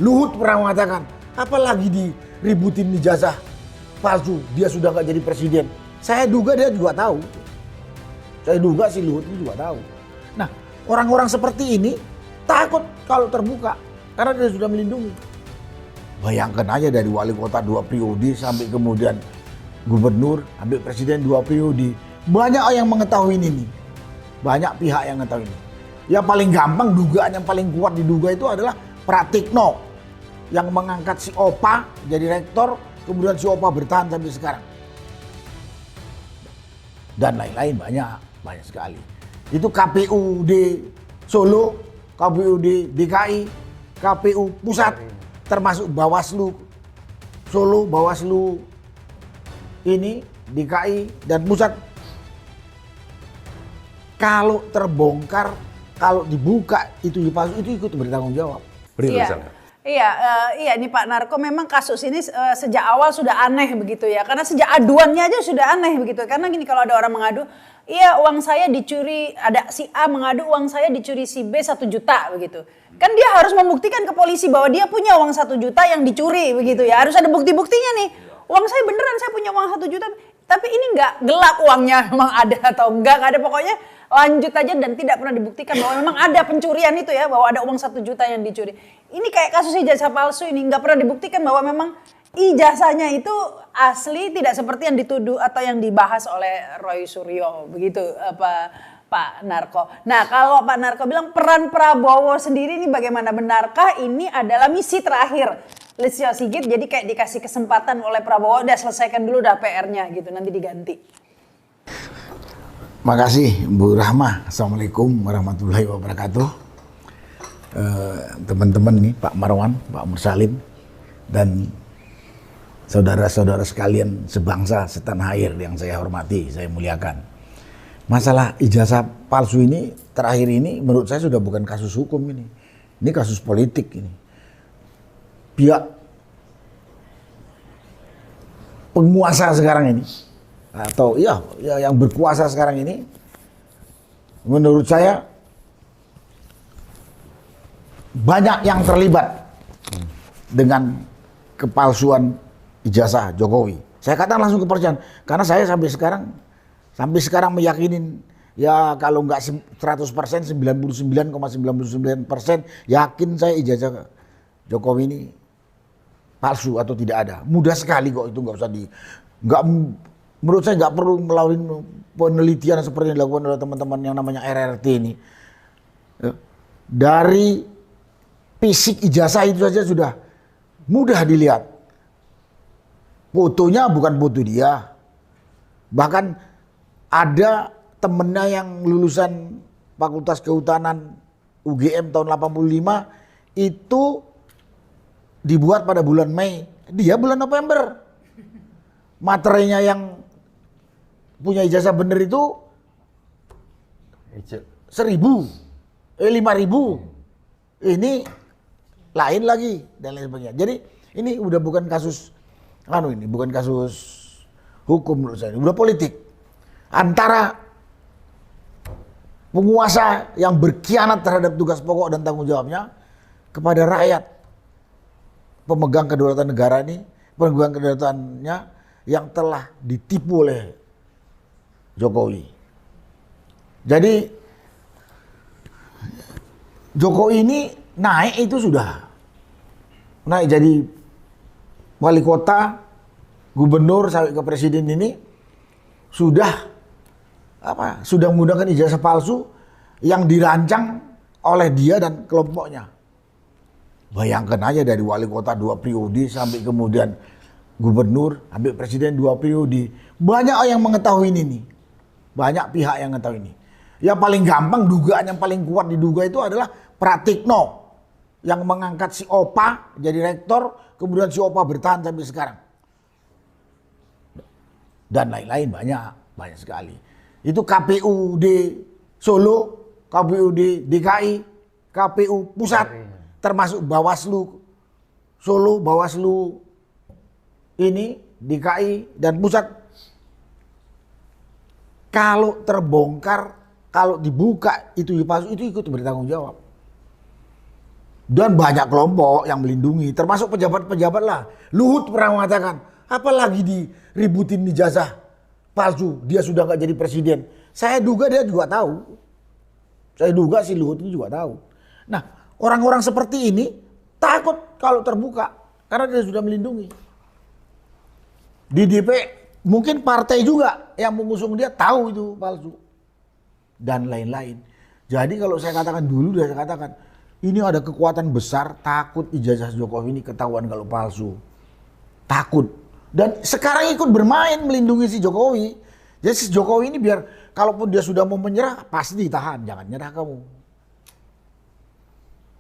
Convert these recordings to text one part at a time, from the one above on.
Luhut pernah mengatakan, apalagi diributin ijazah palsu, dia sudah nggak jadi presiden. Saya duga dia juga tahu. Saya duga si Luhut ini juga tahu. Nah, orang-orang seperti ini takut kalau terbuka karena dia sudah melindungi. Bayangkan aja dari wali kota 2 periode sampai kemudian gubernur, sampai presiden 2 periode. Banyak yang mengetahui ini. Banyak pihak yang mengetahui ini. Ya paling gampang, dugaan yang paling kuat diduga itu adalah Pratikno yang mengangkat si Opa jadi rektor, kemudian si Opa bertahan sampai sekarang. Dan lain-lain banyak sekali. Itu KPUD Solo, KPUD DKI, KPU Pusat, termasuk Bawaslu Solo, Bawaslu ini, DKI dan Pusat. Kalau terbongkar, kalau dibuka itu palsu, itu ikut bertanggung jawab. Iya, ini Pak Narko memang kasus ini sejak awal sudah aneh begitu ya. Karena sejak aduannya aja sudah aneh begitu. Karena gini, kalau ada orang mengadu, iya uang saya dicuri, ada si A mengadu uang saya dicuri si B 1 juta begitu. Kan dia harus membuktikan ke polisi bahwa dia punya uang 1 juta yang dicuri begitu ya. Harus ada bukti-buktinya nih. Uang saya beneran, saya punya uang 1 juta. Tapi ini nggak gelap uangnya, memang ada atau enggak ada, pokoknya lanjut aja dan tidak pernah dibuktikan bahwa memang ada pencurian itu ya, bahwa ada uang 1 juta yang dicuri. Ini kayak kasus ijazah palsu ini, nggak pernah dibuktikan bahwa memang ijazahnya itu asli, tidak seperti yang dituduh atau yang dibahas oleh Roy Suryo begitu Pak Narko. Nah, kalau Pak Narko bilang peran Prabowo sendiri ini bagaimana, benarkah ini adalah misi terakhir Listio Sigit, jadi kayak dikasih kesempatan oleh Prabowo, udah selesaikan dulu dah PR-nya gitu, nanti diganti. Makasih Bu Rahma. Assalamualaikum warahmatullahi wabarakatuh. Teman-teman nih, Pak Marwan, Pak Mursalim, dan saudara-saudara sekalian sebangsa setanah air yang saya hormati, saya muliakan. Masalah ijazah palsu ini terakhir ini menurut saya sudah bukan kasus hukum ini. Ini kasus politik ini. Pihak penguasa sekarang ini, atau ya yang berkuasa sekarang ini, menurut saya banyak yang terlibat dengan kepalsuan ijazah Jokowi. Saya katakan langsung ke percayaan, karena saya sampai sekarang meyakinin, ya kalau nggak 100%, 99,99% yakin saya ijazah Jokowi ini palsu atau tidak ada. Mudah sekali kok, itu menurut saya nggak perlu melalui penelitian seperti yang dilakukan oleh teman-teman yang namanya RRT ini. Dari fisik ijazah itu saja sudah mudah dilihat. Fotonya bukan foto dia. Bahkan ada temennya yang lulusan Fakultas Kehutanan UGM tahun 85 itu dibuat pada bulan Mei, dia bulan November. Materinya yang punya ijazah bener itu 1.000, 5.000. Ini lain lagi dan lain sebagainya. Jadi ini udah bukan kasus bukan kasus hukum menurut saya, udah politik. Antara penguasa yang berkhianat terhadap tugas pokok dan tanggung jawabnya kepada rakyat, pemegang kedaulatan negara ini, pemegang kedaulatannya yang telah ditipu oleh Jokowi. Jadi Jokowi ini naik itu sudah naik jadi wali kota, gubernur sampai ke presiden ini sudah menggunakan ijazah palsu yang dirancang oleh dia dan kelompoknya. Bayangkan aja dari wali kota 2 periode sampai kemudian gubernur, sampai presiden 2 periode. Banyak yang mengetahui ini. Banyak pihak yang mengetahui ini. Ya paling gampang, dugaan yang paling kuat diduga itu adalah Pratikno yang mengangkat si Opa jadi rektor, kemudian si Opa bertahan sampai sekarang. Dan lain-lain banyak sekali. Itu KPUD Solo, KPUD DKI, KPU Pusat, termasuk Bawaslu Solo, Bawaslu ini, DKI dan Pusat. Kalau terbongkar, kalau dibuka itu palsu, itu ikut bertanggung jawab. Dan banyak kelompok yang melindungi, termasuk pejabat-pejabat lah. Luhut pernah mengatakan, apalagi diributin ijazah palsu, dia sudah nggak jadi presiden. Saya duga dia juga tahu. Saya duga si Luhut ini juga tahu. Nah, orang-orang seperti ini takut kalau terbuka, karena dia sudah melindungi. Di DP, mungkin partai juga yang mengusung dia tahu itu palsu. Dan lain-lain. Jadi kalau saya katakan dulu, saya katakan, ini ada kekuatan besar, takut ijazah Jokowi ini ketahuan kalau palsu. Takut. Dan sekarang ikut bermain melindungi si Jokowi. Jadi si Jokowi ini biar, kalaupun dia sudah mau menyerah, pasti ditahan. Jangan nyerah kamu.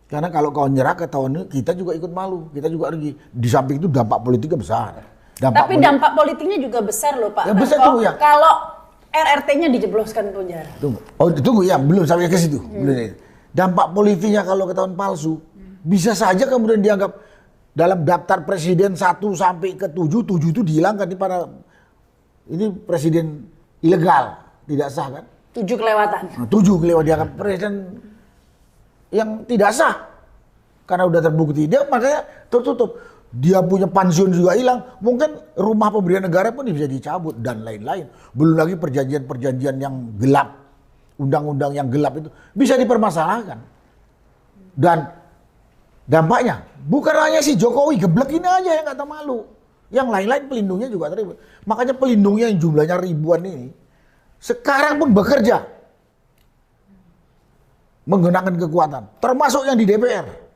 Karena kalau kau nyerah ketahuan, kita juga ikut malu. Kita juga rugi. Di samping itu dampak politiknya besar. Tapi dampak politiknya juga besar loh Pak. Ya, besar tuh, ya. Kalau RRT-nya dijebloskan penjara. Tunggu ya, belum sampai ke situ. Belum. Dampak politiknya kalau ketahuan palsu, bisa saja kemudian dianggap dalam daftar presiden 1 sampai ke 7 itu dihilangkan ini presiden ilegal, tidak sah kan? 7 kelewatan. Nah, 7 kelewatan dianggap presiden yang tidak sah karena udah terbukti dia, makanya tertutup. Dia punya pensiun juga hilang, mungkin rumah pemberian negara pun bisa dicabut dan lain-lain. Belum lagi perjanjian-perjanjian yang gelap, undang-undang yang gelap itu bisa dipermasalahkan. Dan dampaknya bukan hanya si Jokowi geblek ini aja yang kata malu, yang lain-lain pelindungnya juga terlibat. Makanya pelindungnya yang jumlahnya ribuan ini sekarang pun bekerja menggunakan kekuatan, termasuk yang di DPR.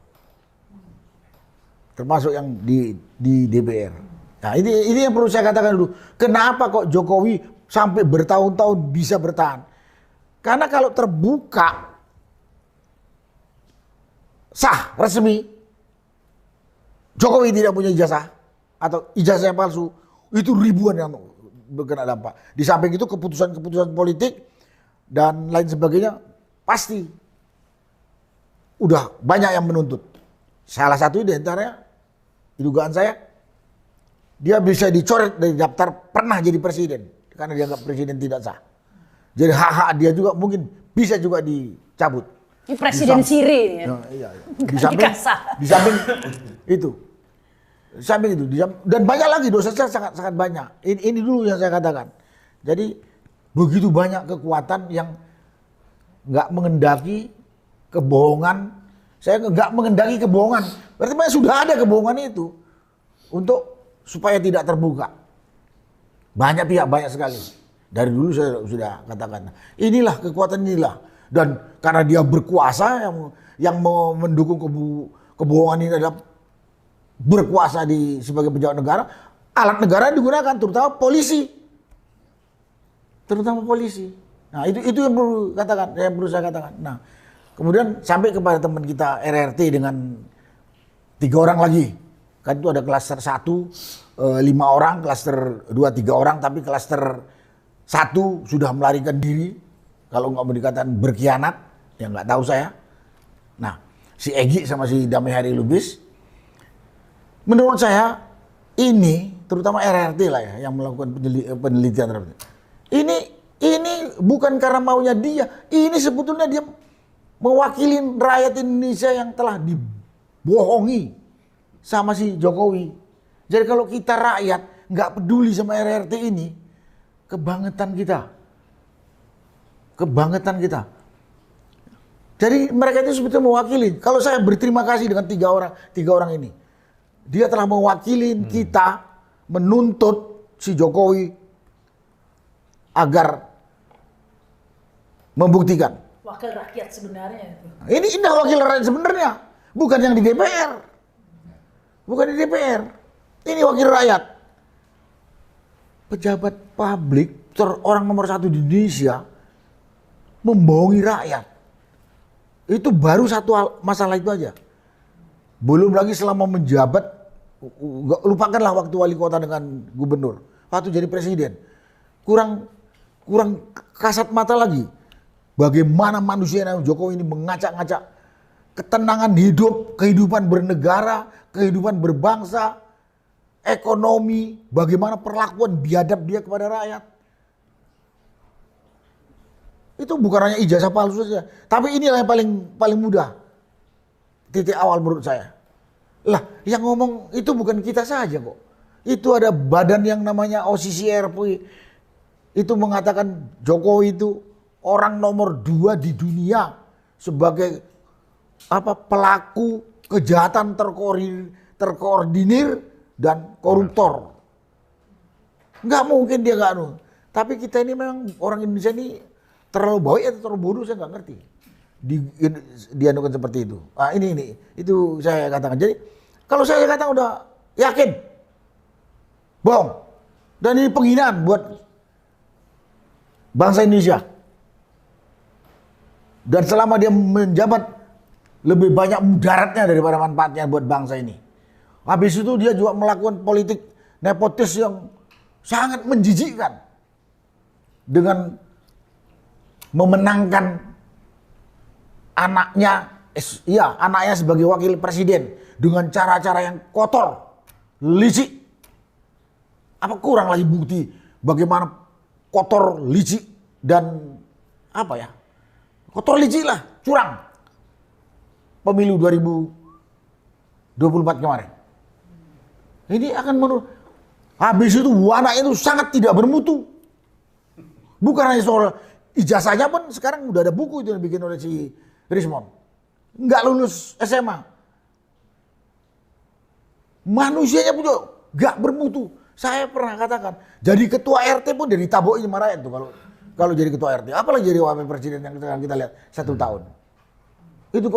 Termasuk yang di DPR. Nah ini yang perlu saya katakan dulu. Kenapa kok Jokowi sampai bertahun-tahun bisa bertahan? Karena kalau terbuka, sah, resmi, Jokowi tidak punya ijazah, atau ijazah yang palsu, itu ribuan yang berkena dampak. Di samping itu keputusan-keputusan politik, dan lain sebagainya, pasti udah banyak yang menuntut. Salah satu di antaranya, dugaan saya, dia bisa dicoret dari daftar pernah jadi presiden karena dianggap presiden tidak sah. Jadi hak-hak dia juga mungkin bisa juga dicabut. Ini presiden siri ya. Iya. Di samping itu. Dan banyak lagi dosanya sangat banyak. Ini dulu yang saya katakan. Jadi begitu banyak kekuatan yang nggak mengendaki kebohongan. Saya nggak mengendaki kebohongan. Berarti sudah ada kebohongan itu untuk supaya tidak terbuka. Banyak pihak, banyak sekali. Dari dulu saya sudah katakan. Inilah kekuatan inilah. Dan karena dia berkuasa yang mendukung kebohongan ini adalah berkuasa sebagai pejabat negara. Alat negara digunakan terutama polisi. Nah itu yang perlu saya katakan. Nah kemudian sampai kepada teman kita RRT dengan 3 orang lagi. Kan itu ada klaster 1, 5 orang, klaster 2, 3 orang, tapi klaster 1 sudah melarikan diri. Kalau nggak mau dikatakan berkhianat, ya nggak tahu saya. Nah, si Egy sama si Damai Hari Lubis, menurut saya ini, terutama RRT lah ya, yang melakukan penelitian terhadap ini bukan karena maunya dia, ini sebetulnya dia mewakili rakyat Indonesia yang telah dibohongi sama si Jokowi. Jadi kalau kita rakyat nggak peduli sama RRT ini, kebangetan kita. Jadi mereka itu sebetulnya mewakili. Kalau saya berterima kasih dengan tiga orang ini, dia telah mewakili kita menuntut si Jokowi agar membuktikan. Wakil rakyat sebenarnya itu. Ini wakil rakyat sebenarnya, bukan yang di DPR. Ini wakil rakyat. Pejabat publik, orang nomor 1 di Indonesia, membohongi rakyat. Itu baru satu masalah itu aja. Belum lagi selama menjabat, lupakanlah waktu wali kota dengan gubernur. Waktu jadi presiden, kurang kasat mata lagi. Bagaimana manusia Jokowi ini mengacak-ngacak ketenangan hidup, kehidupan bernegara, kehidupan berbangsa, ekonomi, bagaimana perlakuan biadab dia kepada rakyat. Itu bukan hanya ijazah palsu saja, tapi inilah yang paling mudah. titik awal menurut saya. Lah, yang ngomong itu bukan kita saja kok. Itu ada badan yang namanya OCCRP. Itu mengatakan Jokowi itu orang nomor 2 di dunia sebagai pelaku kejahatan terkoordinir dan koruptor. Nggak mungkin dia nggak Tapi kita ini memang orang Indonesia ini terlalu baik atau terlalu bodoh, saya nggak ngerti. Dianukan seperti itu. Nah, ini itu saya katakan. Jadi kalau saya katakan udah yakin, bohong. Dan ini penghinaan buat bangsa Indonesia. Dan selama dia menjabat lebih banyak mudaratnya daripada manfaatnya buat bangsa ini. Habis itu dia juga melakukan politik nepotis yang sangat menjijikkan dengan memenangkan anaknya sebagai wakil presiden dengan cara-cara yang kotor, licik. Apa kurang lagi bukti bagaimana kotor, licik dan kotor licik lah, curang. Pemilu 2024 kemarin. Ini akan habis itu anaknya itu sangat tidak bermutu. Bukan hanya soal ijazahnya pun sekarang udah ada buku itu yang dibikin oleh si Rismond. Nggak lulus SMA. Manusianya pun juga nggak bermutu. Saya pernah katakan, jadi ketua RT pun dari tabokin sama rakyat tuh kalau jadi ketua RT. Apalagi jadi wakil presiden yang kita lihat 1 tahun. Itu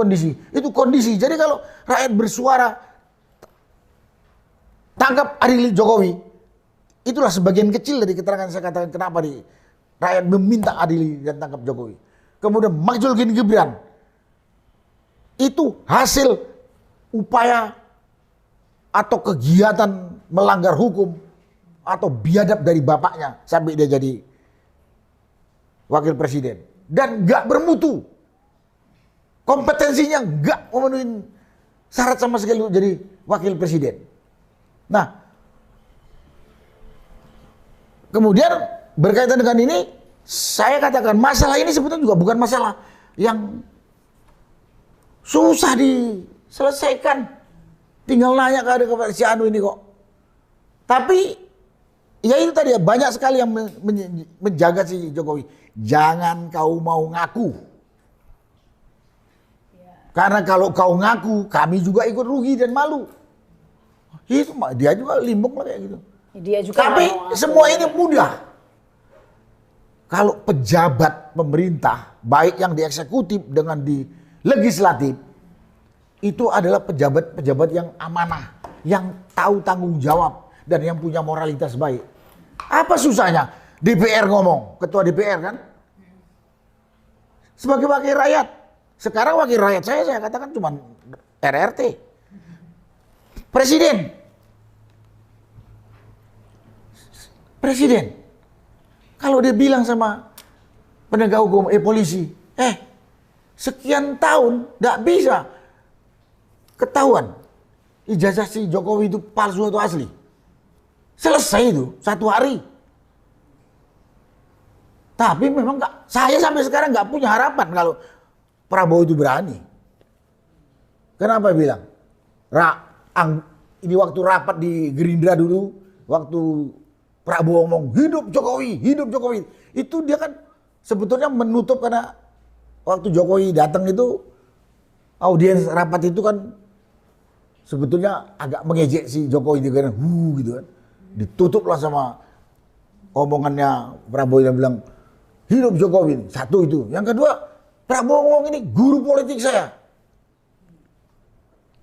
kondisi. Jadi kalau rakyat bersuara tangkap adil Jokowi, itulah sebagian kecil dari keterangan saya katakan kenapa rakyat meminta adil dan tangkap Jokowi. Kemudian Mike Gibran, itu hasil upaya atau kegiatan melanggar hukum atau biadab dari bapaknya sampai dia jadi wakil presiden dan nggak bermutu, kompetensinya nggak memenuhi syarat sama sekali untuk jadi wakil presiden. Nah, kemudian berkaitan dengan ini, saya katakan masalah ini sebetulnya juga bukan masalah yang susah diselesaikan. Tinggal nanya kepada si Anu ini kok. Tapi ya itu tadi, banyak sekali yang menjaga si Jokowi. Jangan kau mau ngaku. Karena kalau kau ngaku, kami juga ikut rugi dan malu. Itu dia juga limbung lah kayak gitu. Dia juga tapi semua ini mudah. Kalau pejabat pemerintah, baik yang di eksekutif dengan di legislatif, itu adalah pejabat-pejabat yang amanah, yang tahu tanggung jawab, dan yang punya moralitas baik. Apa susahnya DPR ngomong, ketua DPR kan? Sebagai wakil rakyat. Sekarang wakil rakyat saya katakan cuma RRT. Presiden. Kalau dia bilang sama penegak hukum, polisi, sekian tahun nggak bisa ketahuan ijazah si Jokowi itu palsu atau asli. Selesai itu 1 hari. Tapi memang saya sampai sekarang nggak punya harapan kalau Prabowo itu berani. Kenapa bilang? Ini waktu rapat di Gerindra dulu, waktu Prabowo ngomong hidup Jokowi. Itu dia kan sebetulnya menutup, karena waktu Jokowi datang itu audiens rapat itu kan sebetulnya agak mengejek si Jokowi juga kan, gitu kan. Ditutuplah sama omongannya Prabowo yang bilang hidup Jokowi. Satu itu. Yang kedua, Prabowo ngomong ini guru politik saya.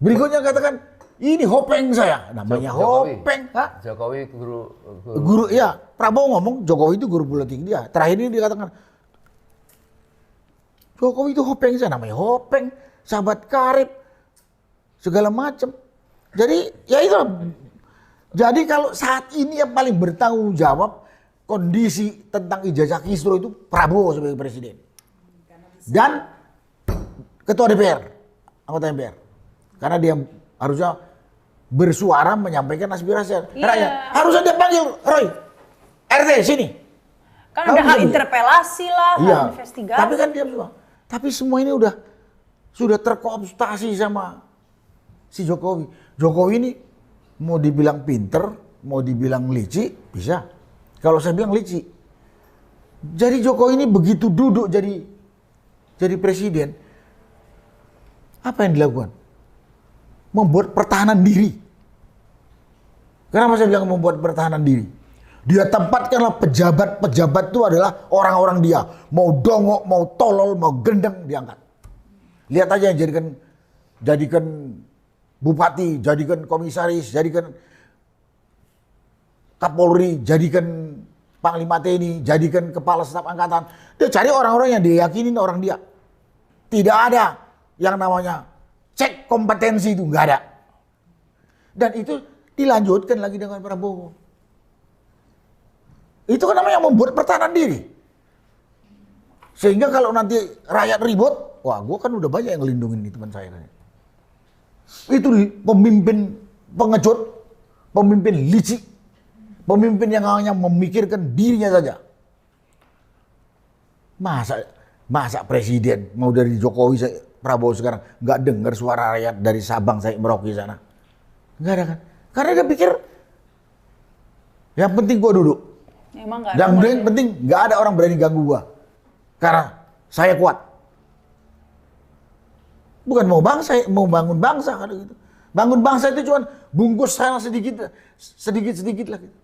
Berikutnya katakan ini hopeng saya. Namanya hopeng. Jokowi guru ya, Prabowo ngomong Jokowi itu guru politik dia. Terakhir ini dikatakan Jokowi itu hopeng saya. Namanya hopeng, sahabat karib, segala macam. Jadi ya itu. Jadi kalau saat ini yang paling bertanggung jawab kondisi tentang ijazah Kisru itu Prabowo sebagai presiden. Dan ketua DPR, anggota DPR. Karena dia harusnya bersuara menyampaikan aspirasi rakyat. Harusnya dia panggil Roy, RT sini. Kan udah hal interpelasi lah, hal investigasi. Tapi kan dia semua. Tapi semua ini sudah terkooptasi sama si Jokowi. Jokowi ini mau dibilang pinter, mau dibilang licik, bisa. Kalau saya bilang licik. Jadi Jokowi ini begitu duduk jadi presiden, apa yang dilakukan? Membuat pertahanan diri. Kenapa saya bilang membuat pertahanan diri? Dia tempatkanlah pejabat itu adalah orang-orang dia. Mau dongok, mau tolol, mau gendeng, diangkat. Lihat aja yang jadikan bupati, jadikan komisaris, jadikan Kapolri, jadikan Panglima TNI, jadikan kepala staf angkatan. Dia cari orang-orang yang dia yakinin orang dia. Tidak ada yang namanya cek kompetensi, itu nggak ada. Dan itu dilanjutkan lagi dengan Prabowo. Itu kan namanya membuat pertahanan diri. Sehingga kalau nanti rakyat ribut, wah gue kan udah banyak yang ngelindungin nih teman saya. Itu pemimpin pengecut, pemimpin licik, pemimpin yang hanya memikirkan dirinya saja. Masa presiden mau dari Jokowi, Prabowo sekarang nggak dengar suara rakyat dari Sabang sampai Merauke sana? Nggak ada kan? Karena dia pikir yang penting gue duduk. Emang nggak ada. Dan yang penting nggak ada orang berani ganggu gue. Karena saya kuat. Bukan mau bangun bangsa kan gitu. Bangun bangsa itu cuma bungkus saya sedikit lah gitu.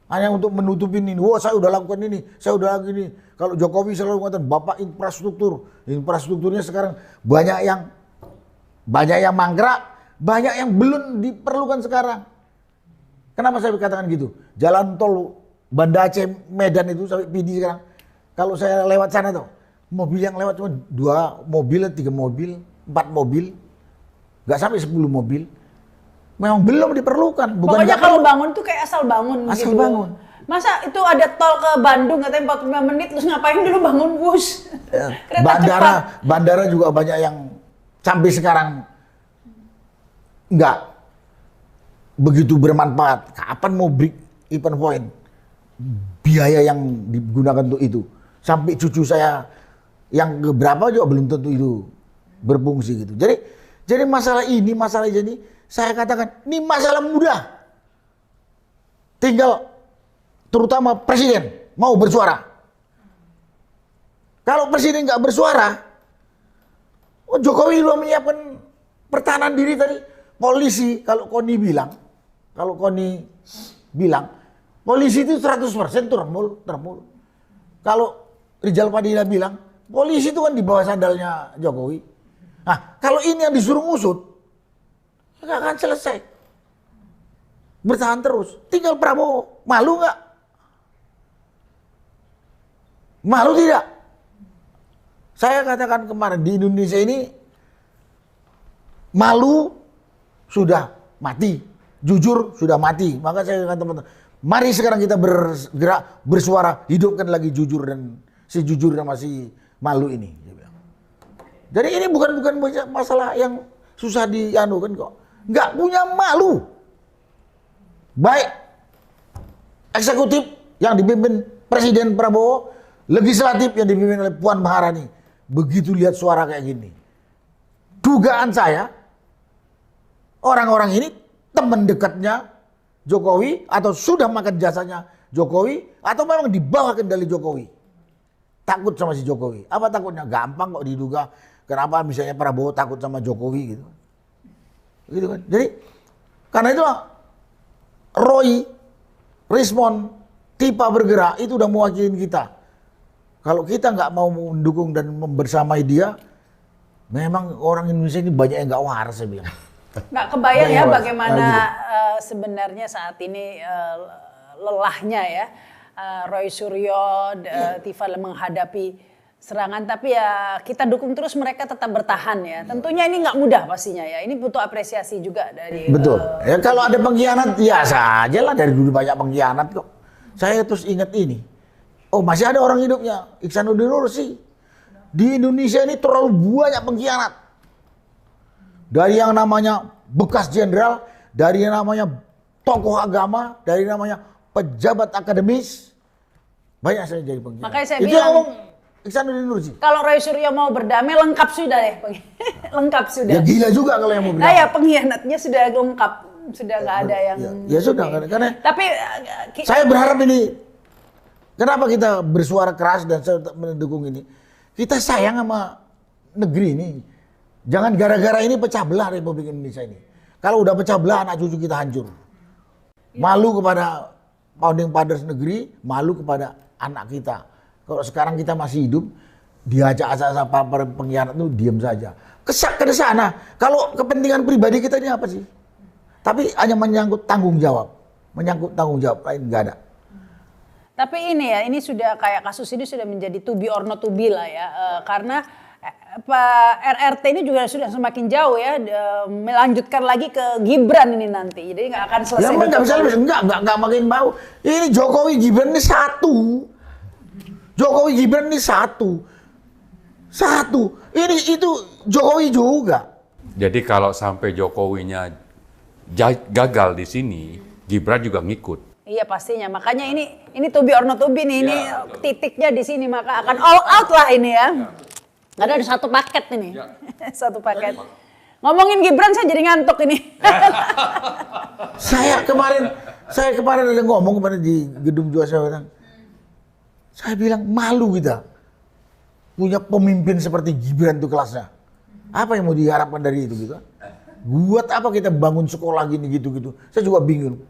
Hanya untuk menutupin ini. Wah saya udah lakukan ini, saya udah lakukan ini. Kalau Jokowi selalu mengatakan Bapak infrastrukturnya sekarang banyak yang mangkrak, banyak yang belum diperlukan sekarang. Kenapa saya katakan gitu? Jalan tol Banda Aceh Medan itu sampai Pidi sekarang. Kalau saya lewat sana tuh, mobil yang lewat cuma 2 mobil, 3 mobil, 4 mobil. Nggak sampai 10 mobil. Memang belum diperlukan. Pokoknya kalau bangun tuh kayak asal bangun. Asal gitu. bangun. Masa itu ada tol ke Bandung katanya 45 menit, terus ngapain dulu bangun bus? Kereta cepat. Bandara juga banyak yang sampai sekarang nggak begitu bermanfaat. Kapan mau break even point? Biaya yang digunakan untuk itu. Sampai cucu saya yang berapa juga belum tentu itu berfungsi gitu. Jadi masalah ini saya katakan ini masalah mudah. Tinggal terutama presiden mau bersuara. Kalau presiden nggak bersuara, Jokowi sudah menyiapkan pertahanan diri tadi. Polisi, kalau Koni bilang, polisi itu 100% termul. Kalau Rizal Padilla bilang, polisi itu kan di bawah sandalnya Jokowi. Nah, kalau ini yang disuruh ngusut, nggak akan selesai. Bertahan terus. Tinggal Prabowo, malu nggak? Malu tidak? Saya katakan kemarin di Indonesia ini malu sudah mati, jujur sudah mati. Maka saya katakan teman-teman, mari sekarang kita bergerak, bersuara, hidupkan lagi jujur dan si jujur dan masih malu ini. Jadi ini bukan masalah yang susah dianukan kok. Nggak punya malu. Baik eksekutif yang dipimpin Presiden Prabowo, legislatif yang dipimpin oleh Puan Maharani. Begitu lihat suara kayak gini, dugaan saya orang-orang ini teman dekatnya Jokowi atau sudah makan jasanya Jokowi atau memang di bawah kendali Jokowi. Takut sama si Jokowi. Apa takutnya? Gampang kok diduga. Kenapa misalnya Prabowo takut sama Jokowi gitu. Gitu kan. Jadi karena itu Roy, Rismon, Tipa bergerak itu udah mewakilin kita. Kalau kita nggak mau mendukung dan membersamai dia, memang orang Indonesia ini banyak yang nggak waras saya bilang. Nggak kebayang ya bagaimana sebenarnya saat ini lelahnya ya Roy Suryo, Tifa menghadapi serangan, tapi ya kita dukung terus mereka tetap bertahan ya. Tentunya ini nggak mudah pastinya ya. Ini butuh apresiasi juga dari. Betul. Ya kalau ada pengkhianat ya saja lah, dari dulu banyak pengkhianat kok. Saya terus ingat ini. Oh masih ada orang hidupnya, Iksanuddin Nursi. Di Indonesia ini terlalu banyak pengkhianat. Dari yang namanya bekas jenderal, dari yang namanya tokoh agama, dari yang namanya pejabat akademis, banyak saya jadi pengkhianat. Makanya saya itu bilang, Iksanuddin Nursi. Kalau Roy Suryo mau berdamai lengkap sudah deh. Lengkap sudah. Ya gila juga kalau yang mau Nah berdamai. ya pengkhianatnya sudah lengkap. Sudah nggak ada yang... Ya sudah, karena Tapi saya berharap ini, kenapa kita bersuara keras dan saya mendukung ini? Kita sayang sama negeri ini. Jangan gara-gara ini pecah belah Republik Indonesia ini. Kalau udah pecah belah, anak cucu kita hancur. Malu kepada founding fathers negeri, malu kepada anak kita. Kalau sekarang kita masih hidup, diajak asal-asal para pengkhianat itu diam saja. Kesak ke sana. Kalau kepentingan pribadi kita ini apa sih? Tapi hanya menyangkut tanggung jawab. Menyangkut tanggung jawab, lain nggak ada. Tapi ini ya, ini sudah kayak kasus ini sudah menjadi to be or not to be lah ya. Karena Pak RRT ini juga sudah semakin jauh ya, melanjutkan lagi ke Gibran ini nanti. Jadi nggak akan selesai. Ya nggak bisa, nggak makin bau. Ini Jokowi Gibran ini satu. Jokowi Gibran ini satu. Ini itu Jokowi juga. Jadi kalau sampai Jokowinya gagal di sini, Gibran juga ngikut. Iya pastinya. Makanya ini to be or not to be nih. Ini titiknya di sini, maka akan all out lah ini ya. Ada satu paket ini. Satu paket. Ngomongin Gibran saya jadi ngantuk ini. Saya kemarin ada ngomong kemarin di gedung Juara. Saya bilang malu kita punya pemimpin seperti Gibran itu kelasnya. Apa yang mau diharapkan dari itu gitu? Buat apa kita bangun sekolah gini gitu-gitu? Saya juga bingung.